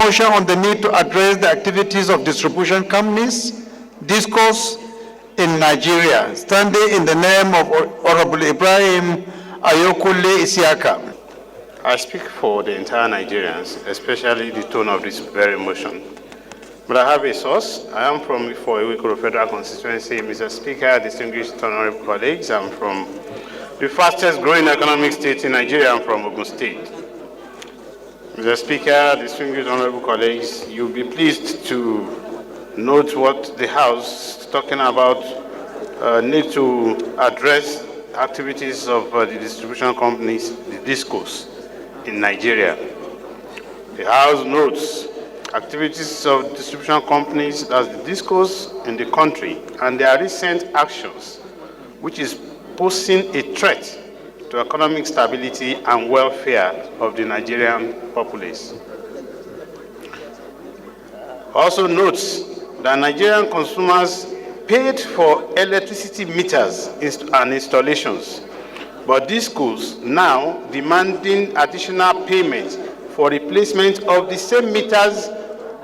motion on the need to address the activities of distribution companies, DisCos, in Nigeria, standing in the name of Honorable Ibrahim Ayokunle Isiaka. I speak for the entire Nigerians, especially the tone of this very motion. But I have a source. I am from Ayokunle Federal Constituency. Mr. Speaker, distinguished honorable colleagues, I'm from the fastest growing economic state in Nigeria. I'm from Ogun State. Mr. Speaker, distinguished honorable colleagues, you'll be pleased to note what the House is talking about need to address activities of the distribution companies, the DisCos, in Nigeria. The House notes activities of distribution companies, that's the DisCos in the country, and their recent actions, which is posing a threat to economic stability and welfare of the Nigerian populace. Also notes that Nigerian consumers paid for electricity meters and installations, but DisCos now demanding additional payment for replacement of the same meters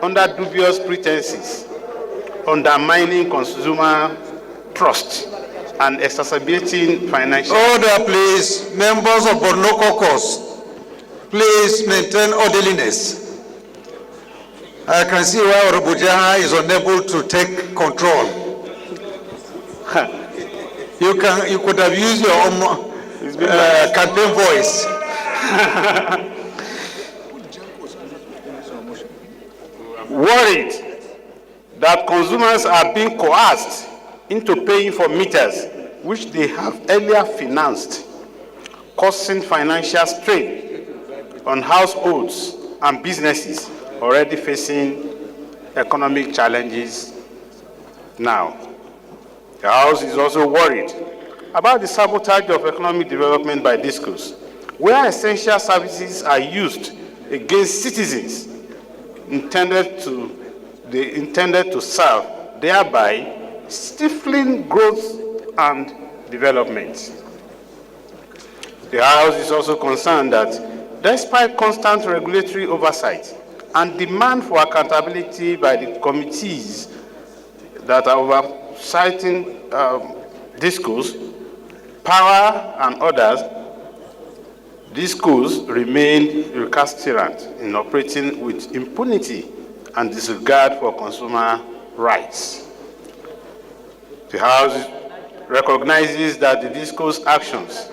under dubious pretenses, undermining consumer trust and exacerbating financial... Order, please. Members of Borno Caucus, please maintain orderliness. I can see why Orubujaha is unable to take control. You could have used your own campaign voice. Worried that consumers are being coerced into paying for meters which they have earlier financed, causing financial strain on households and businesses already facing economic challenges now. The House is also worried about the sabotage of economic development by DisCos, where essential services are used against citizens intended to serve, thereby stifling growth and development. The House is also concerned that despite constant regulatory oversight and demand for accountability by the committees that are oversighting DisCos, Power and others, DisCos remained recalcitrant in operating with impunity and disregard for consumer rights. The House recognizes that the DisCos actions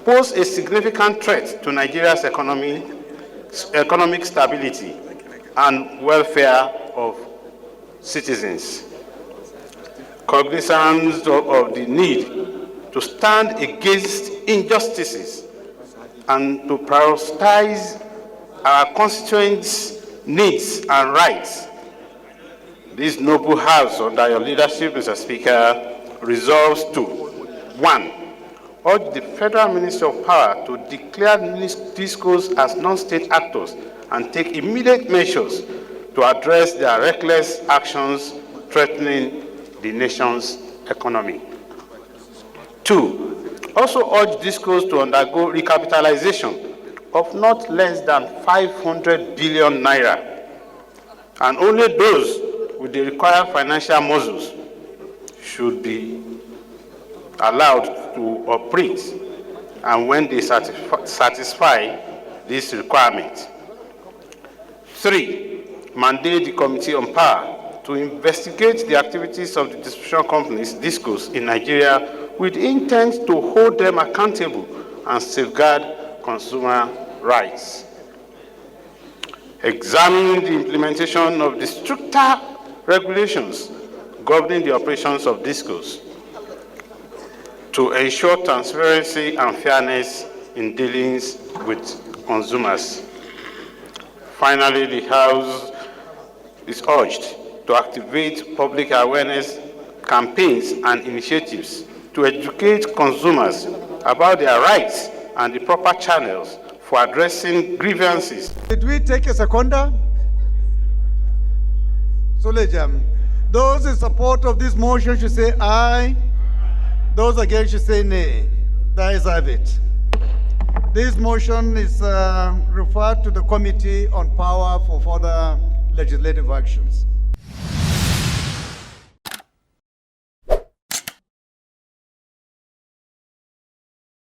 pose a significant threat to Nigeria's economic stability and welfare of citizens. Cognizant of the need to stand against injustices and to prioritize our constituents' needs and rights, this noble House, under your leadership, Mr. Speaker, resolves to: 1. Urge the Federal Ministry of Power to declare DisCos as non-state actors and take immediate measures to address their reckless actions threatening the nation's economy. 2. Also urge DisCos to undergo recapitalization of not less than 500 billion naira, and only those with the required financial muscles should be allowed to operate, and when they satisfy this requirement. 3. Mandate the Committee on Power to investigate the activities of the distribution companies, DisCos, in Nigeria with intent to hold them accountable and safeguard consumer rights. Examine the implementation of the stricter regulations governing the operations of DisCos to ensure transparency and fairness in dealings with consumers. Finally, the House is urged to activate public awareness campaigns and initiatives to educate consumers about their rights and the proper channels for addressing grievances. Did we take a seconder? Solejam. Those in support of this motion should say aye. Those against should say nay. That is have it. This motion is referred to the Committee on Power for further legislative actions.